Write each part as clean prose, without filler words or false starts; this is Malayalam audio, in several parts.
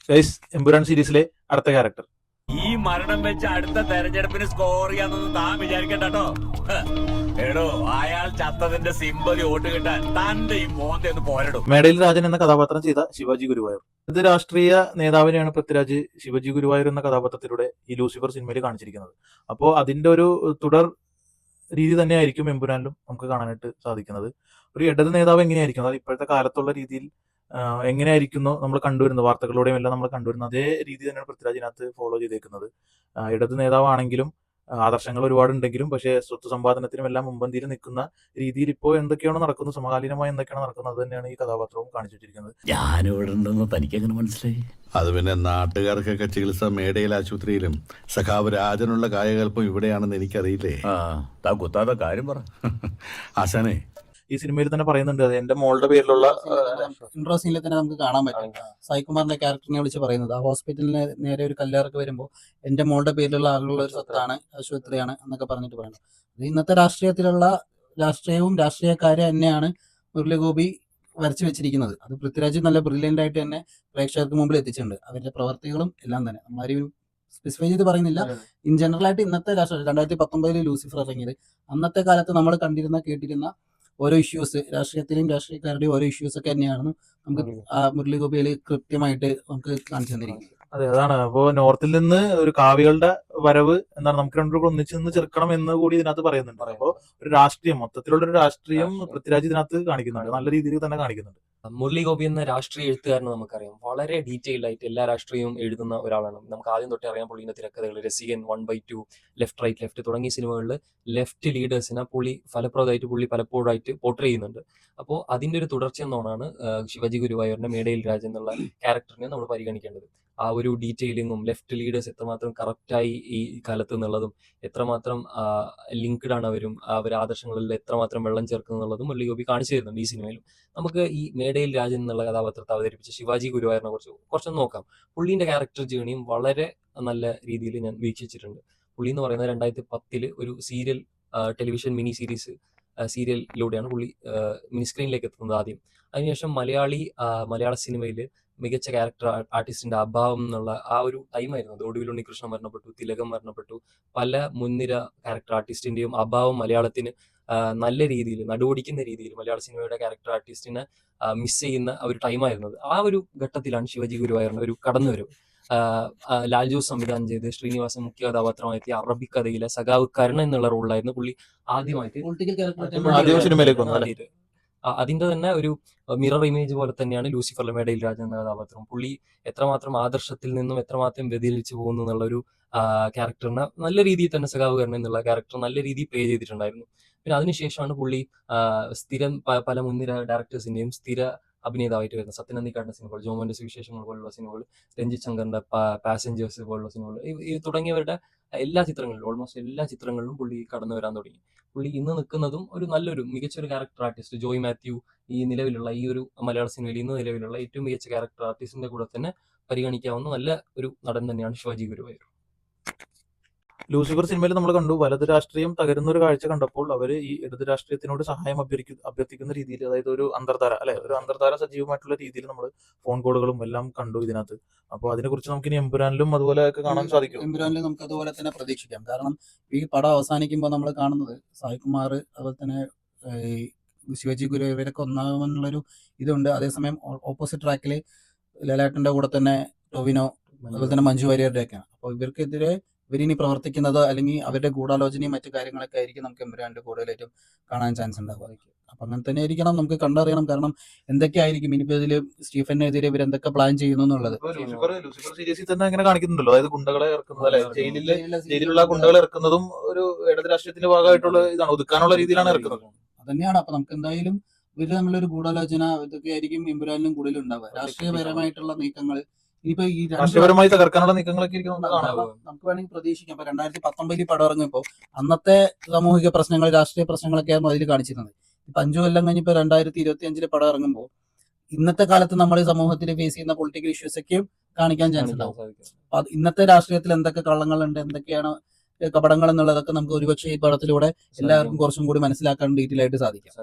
ഗൈസ്, എമ്പുരാൻ സീരീസിലെ അടുത്ത ക്യാരക്ടർ. ഈ മരണം വെച്ച് അടുത്ത തെരഞ്ഞെടുപ്പിന് സ്കോർ ചെയ്യാന്നൊന്നും താൻ വിചാരിക്കട്ടോ. എടോ, അയാൾ ചത്തതിന്റെ സിമ്പതി വോട്ട് കിട്ടാൻ തന്റെ ഈ മോന്തെ ഒന്ന് പോരടും. മേടയിൽ രാജൻ എന്ന കഥാപാത്രം ചെയ്ത ശിവാജി ഗുരുവായൂർ. ഇത് രാഷ്ട്രീയ നേതാവിനെയാണ് പൃഥ്വിരാജ് ശിവജി ഗുരുവായൂർ എന്ന കഥാപാത്രത്തിലൂടെ ഈ ലൂസിഫർ സിനിമയിൽ കാണിച്ചിരിക്കുന്നത്. അപ്പോൾ അതിന്റെ ഒരു തുടർ രീതി തന്നെയായിരിക്കും എമ്പുരാനിലും നമുക്ക് കാണാനായിട്ട് സാധിക്കുന്നത്. ഒരു ഇടത് നേതാവ് എങ്ങനെയായിരിക്കും, അതായത് ഇപ്പോഴത്തെ കാലത്തുള്ള രീതിയിൽ എങ്ങനെയായിരിക്കുന്നു നമ്മൾ കണ്ടുവരുന്നത്, വാർത്തകളിലൂടെയും എല്ലാം നമ്മൾ കണ്ടുവരുന്നത് അതേ രീതി തന്നെയാണ് പൃഥ്വിരാജിനകത്ത് ഫോളോ ചെയ്തേക്കുന്നത്. ഇടത് നേതാവാണെങ്കിലും ആദർശങ്ങൾ ഒരുപാടുണ്ടെങ്കിലും പക്ഷേ സ്വത്ത് സമ്പാദനത്തിനും എല്ലാം മുൻപന്തിയിൽ നിൽക്കുന്ന രീതിയിൽ ഇപ്പോൾ എന്തൊക്കെയാണോ നടക്കുന്നത്, സമകാലീനമായി എന്തൊക്കെയാണ് നടക്കുന്നത്, അത് തന്നെയാണ് ഈ കഥാപാത്രവും കാണിച്ചു വെച്ചിരിക്കുന്നത്. ഞാനിവിടെ ഉണ്ടെന്ന് തനിക്കെങ്ങനെ മനസ്സിലായി? അത് പിന്നെ നാട്ടുകാർക്കൊക്കെ ചികിത്സ മേടയിൽ ആശുപത്രിയിലും സഖാവ് രാജനുള്ള കായകൽപ്പം ഇവിടെയാണെന്ന് എനിക്കറിയില്ലേ. താ കുത്താതെ കാര്യം പറ. ആശാനെ, ഈ സിനിമയിൽ തന്നെ പറയുന്നുണ്ട്, അത് എന്റെ മോളുടെ പേരിലുള്ള ഇൻട്രോ സീനിൽ തന്നെ നമുക്ക് കാണാൻ പറ്റും സായികുമാറിന്റെ ക്യാരക്ടറിനെ വിളിച്ച് പറയുന്നത്. ആ ഹോസ്പിറ്റലിന് നേരെ ഒരു കല്യാർക്ക് വരുമ്പോൾ എന്റെ മോളുടെ പേരിലുള്ള ആളുകളുള്ള ഒരു സ്വത്താണ്, ആശുപത്രിയാണ് എന്നൊക്കെ പറഞ്ഞിട്ട് പറയുന്നത്. അത് ഇന്നത്തെ രാഷ്ട്രീയവും രാഷ്ട്രീയക്കാരെ തന്നെയാണ് മുരളീഗോപി വരച്ചു വെച്ചിരിക്കുന്നത്. അത് പൃഥ്വിരാജ് നല്ല ബ്രില്യൻ്റ് ആയിട്ട് തന്നെ പ്രേക്ഷകർക്ക് മുമ്പിൽ എത്തിച്ചിട്ടുണ്ട്. അവരുടെ പ്രവർത്തികളും എല്ലാം തന്നെ ആരും സ്പെസിഫൈ ചെയ്ത് പറയുന്നില്ല. ഇൻ ജനറൽ ആയിട്ട് ഇന്നത്തെ 2019 ലൂസിഫർ ഇറങ്ങിയത് അന്നത്തെ കാലത്ത് നമ്മൾ കേട്ടിരുന്ന ഓരോ ഇഷ്യൂസ്, രാഷ്ട്രീയത്തിലെയും രാഷ്ട്രീയക്കാരുടെയും ഓരോ ഇഷ്യൂസ് ഒക്കെ തന്നെയാണ് നമുക്ക് മുരളീഗോപിയിൽ കൃത്യമായിട്ട് നമുക്ക് കാണിച്ചു തന്നിരിക്കുന്നത്. അതെ, അതാണ്. അപ്പോ നോർത്തിൽ നിന്ന് ഒരു കാവ്യകളുടെ വരവ് എന്താണ്, നമുക്ക് രണ്ടുപേരും ഒന്നിച്ച് നിന്ന് ചെറുക്കണം എന്ന് കൂടി ഇതിനകത്ത് പറയുന്നുണ്ട്. അപ്പോ ഒരു രാഷ്ട്രീയം, മൊത്തത്തിലുള്ള ഒരു രാഷ്ട്രീയം പൃഥ്വിരാജ് ഇതിനകത്ത് കാണിക്കുന്നുണ്ട്, നല്ല രീതിയിൽ തന്നെ കാണിക്കുന്നുണ്ട്. മുരളി ഗോപി എന്ന രാഷ്ട്രീയ എഴുത്തുകാരനെ നമുക്കറിയാം. വളരെ ഡീറ്റെയിൽഡ് ആയിട്ട് എല്ലാ രാഷ്ട്രീയവും എഴുതുന്ന ഒരാളാണ്. നമുക്ക് ആദ്യം തൊട്ടേ അറിയാം പുള്ളിന്റെ തിരക്കഥകൾ, രസികൻ, 1/2, ലെഫ്റ്റ് റൈറ്റ് ലെഫ്റ്റ് തുടങ്ങിയ സിനിമകളിൽ ലെഫ്റ്റ് ലീഡേഴ്സിനെ പുള്ളി ഫലപ്രദമായിട്ട് പലപ്പോഴായിട്ട് പോർട്രേ ചെയ്യുന്നുണ്ട്. അപ്പോൾ അതിന്റെ ഒരു തുടർച്ച എന്നോണാണ് ശിവജി ഗുരുവായൂരിന്റെ മേടയിൽ രാജ എന്നുള്ള ക്യാരക്ടറിനെ നമ്മൾ പരിഗണിക്കേണ്ടത്. ആ ഒരു ഡീറ്റെയിലിങ്ങും ലെഫ്റ്റ് ലീഡേഴ്സ് എത്രമാത്രം കറക്റ്റായി ഈ കാലത്ത് എന്നുള്ളതും എത്രമാത്രം ലിങ്ക്ഡ് ആണ് അവർ ആദർശങ്ങളിൽ എത്രമാത്രം വെള്ളം ചേർക്കുന്നുള്ളതും മുരളി ഗോപി കാണിച്ചു തരുന്നുണ്ട് ഈ സിനിമയിലും. നമുക്ക് ഈ മേടയിൽ രാജൻ എന്നുള്ള കഥാപാത്രത്തെ അവതരിപ്പിച്ച ശിവാജി ഗുരുവായൂരിനെ കുറച്ചൊന്ന് നോക്കാം. പുള്ളീന്റെ ക്യാരക്ടർ ജേണിയും വളരെ നല്ല രീതിയിൽ ഞാൻ വീക്ഷിച്ചിട്ടുണ്ട്. പുള്ളി എന്ന് പറയുന്നത് 2010 ഒരു സീരിയൽ ടെലിവിഷൻ മിനി സീരിയലിലൂടെയാണ് പുള്ളി മിനി സ്ക്രീനിലേക്ക് എത്തുന്നത് ആദ്യം. അതിനുശേഷം മലയാള സിനിമയിൽ മികച്ച ക്യാരക്ടർ ആർട്ടിസ്റ്റിന്റെ അഭാവം എന്നുള്ള ആ ഒരു ടൈമായിരുന്നു അത്. ഒടുവിൽ ഉണ്ണികൃഷ്ണൻ മരണപ്പെട്ടു, തിലകം മരണപ്പെട്ടു. പല മുൻനിര ക്യാരക്ടർ ആർട്ടിസ്റ്റിന്റെയും അഭാവം മലയാളത്തിന് നല്ല രീതിയിൽ നടുവൊടിക്കുന്ന രീതിയിൽ മലയാള സിനിമയുടെ ക്യാരക്ടർ ആർട്ടിസ്റ്റിനെ മിസ് ചെയ്യുന്ന ഒരു ടൈമായിരുന്നത്. ആ ഒരു ഘട്ടത്തിലാണ് ശിവജി ഗുരുവായൂരിന്റെ ഒരു കടന്നുവരവ്. ലാൽ ജോസ് സംവിധാനം ചെയ്ത് ശ്രീനിവാസൻ മുഖ്യ കഥാപാത്രമായെത്തിയ അറബിക് കഥയിലെ സഖാവ് കരുണ എന്നുള്ള റോളിലായിരുന്നു പുള്ളി ആദ്യമായിട്ട് സിനിമയിലേക്ക് വന്നത്. അതിന്റെ തന്നെ ഒരു മിറർ ഇമേജ് പോലെ തന്നെയാണ് ലൂസിഫറിലെ മേടയിൽ രാജ എന്ന കഥാപാത്രം. പുള്ളി എത്രമാത്രം ആദർശത്തിൽ നിന്നും എത്രമാത്രം വ്യതിചലിച്ചു പോകുന്നു എന്നുള്ള ഒരു ക്യാരക്ടറിനെ നല്ല രീതിയിൽ തന്നെ സഖാവ് കരുണ എന്നുള്ള ക്യാരക്ടർ നല്ല രീതിയിൽ പ്ലേ ചെയ്തിട്ടുണ്ടായിരുന്നു. പിന്നെ അതിനുശേഷമാണ് പുള്ളി സ്ഥിരം പല മുൻനിര ഡയറക്ടേഴ്സിന്റെയും സ്ഥിര അഭിനേതാവായിട്ട് വരുന്നത്. സത്യനന്ദിക്കാടിന്റെ സിനിമകൾ, ജോമോന്റെ സുവിശേഷങ്ങൾ പോലുള്ള സിനിമകൾ, രഞ്ജിത് ശങ്കറിന്റെ പാസഞ്ചേഴ്സ് പോലുള്ള സിനിമകൾ, ഈ തുടങ്ങിയവരുടെ ഓൾമോസ്റ്റ് എല്ലാ ചിത്രങ്ങളിലും പുള്ളി കടന്നു വരാൻ തുടങ്ങി. പുള്ളി ഇന്ന് നിൽക്കുന്നതും ഒരു നല്ലൊരു മികച്ചൊരു ക്യാരക്ടർ ആർട്ടിസ്റ്റ് ജോയ് മാത്യു, ഈ ഒരു മലയാള സിനിമയിൽ ഇന്ന് നിലവിലുള്ള ഏറ്റവും മികച്ച ക്യാരക്ടർ ആർട്ടിസ്റ്റിന്റെ കൂടെ തന്നെ പരിഗണിക്കാവുന്ന നല്ല ഒരു നടൻ തന്നെയാണ് ശിവാജി ഗുരുവായൂർ. ലൂസിഫർ സിനിമയിൽ നമ്മൾ കണ്ടു, വലത് രാഷ്ട്രീയം തകരുന്ന ഒരു കാഴ്ച കണ്ടപ്പോൾ അവർ ഈ ഇടത് രാഷ്ട്രീയത്തിനോട് സഹായം അഭ്യർത്ഥിക്കുന്ന രീതിയിൽ, അതായത് ഒരു അന്തർധാര സജീവമായിട്ടുള്ള രീതിയിൽ നമ്മൾ ഫോൺ കോളുകളും എല്ലാം കണ്ടു ഇതിനകത്ത്. അപ്പോൾ അതിനെക്കുറിച്ച് നമുക്ക് ഇനി എമ്പുരാനിലും അതുപോലെ ഒക്കെ കാണാൻ സാധിക്കും. എമ്പുരാനിലും നമുക്ക് അതുപോലെ തന്നെ പ്രതീക്ഷിക്കാം. കാരണം ഈ പടം അവസാനിക്കുമ്പോൾ നമ്മൾ കാണുന്നത് സായികുമാർ അതുപോലെ തന്നെ ശിവജി ഗുരു ഇവരൊക്കെ ഒന്നാമെന്നുള്ളൊരു ഇതുണ്ട്. അതേസമയം ഓപ്പോസിറ്റ് ട്രാക്കിൽ ലാലേട്ടന്റെ കൂടെ തന്നെ ടൊവിനോ അതുപോലെ തന്നെ മഞ്ജു വാര്യരുടെ ഒക്കെയാണ്. അപ്പോൾ ഇവർക്കെതിരെ ഇവരിനി പ്രവർത്തിക്കുന്നത് അല്ലെങ്കിൽ അവരുടെ ഗൂഢാലോചനയും മറ്റു കാര്യങ്ങളൊക്കെ ആയിരിക്കും നമുക്ക് എമ്പുരാന്റെ കൂടുതലായിട്ടും കാണാൻ ചാൻസ് ഉണ്ടാവുക. അപ്പൊ അങ്ങനെ തന്നെ ആയിരിക്കണം, നമുക്ക് കണ്ടറിയണം. കാരണം എന്തൊക്കെയായിരിക്കും ഇനിയിപ്പോ ഇതില് സ്റ്റീഫനെതിരെ ഇവരെന്തൊക്കെ പ്ലാൻ ചെയ്യുന്നു എന്നുള്ളത്. ലൂസിഫർ സീരീസിൽ തന്നെ അങ്ങനെ കാണിക്കുന്നുണ്ടല്ലോ, അതായത് ഗുണ്ടകളെ ഇറക്കുന്നത്, അല്ലെ, ജയിലിലുള്ള ഗുണ്ടകളെ ഇറക്കുന്നതും ഒരു ഇടത് രാഷ്ട്രീയത്തിന്റെ ഭാഗമായിട്ടുള്ള ഇതാണ്, ഒതുക്കാനുള്ള രീതിയിലാണ് ഇറക്കുന്നത്. അതന്നെയാണ്. അപ്പൊ നമുക്ക് എന്തായാലും ഇവര് തമ്മിലൊരു ഗൂഢാലോചന ഇതൊക്കെ ആയിരിക്കും എമ്പുരാനിലും കൂടുതൽ ഉണ്ടാവുക. രാഷ്ട്രീയപരമായിട്ടുള്ള നീക്കങ്ങൾ ഇനിയിപ്പോ ഈ രാഷ്ട്രീയപരമായി തകർക്കാനുള്ള നീക്കങ്ങളൊക്കെ നമുക്ക് വേണമെങ്കിൽ പ്രതീക്ഷിക്കാം. ഇപ്പൊ 2019 പടം ഇറങ്ങിയപ്പോ അന്നത്തെ സാമൂഹിക പ്രശ്നങ്ങൾ, രാഷ്ട്രീയ പ്രശ്നങ്ങളൊക്കെയാണ് അതിൽ കാണിച്ചിരുന്നത്. ഇപ്പൊ 5 കൊല്ലം കഴിഞ്ഞിപ്പോ 2025 പടം ഇറങ്ങുമ്പോൾ ഇന്നത്തെ കാലത്ത് നമ്മൾ സമൂഹത്തിൽ ഫേസ് ചെയ്യുന്ന പൊളിറ്റിക്കൽ ഇഷ്യൂസ് ഒക്കെയും കാണിക്കാൻ ചാൻസ് ഉണ്ടാവും. അപ്പൊ ഇന്നത്തെ രാഷ്ട്രീയത്തിൽ എന്തൊക്കെ കള്ളങ്ങളുണ്ട്, എന്തൊക്കെയാണ് കപടങ്ങൾ എന്നുള്ളതൊക്കെ നമുക്ക് ഒരുപക്ഷെ ഈ പടത്തിലൂടെ എല്ലാവർക്കും കുറച്ചും കൂടി മനസ്സിലാക്കാൻ ഡീറ്റെയിൽ ആയിട്ട് സാധിക്കും.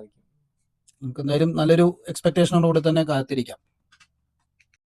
നമുക്ക് എന്തായാലും നല്ലൊരു എക്സ്പെക്ടേഷനോടുകൂടി തന്നെ കാത്തിരിക്കാം.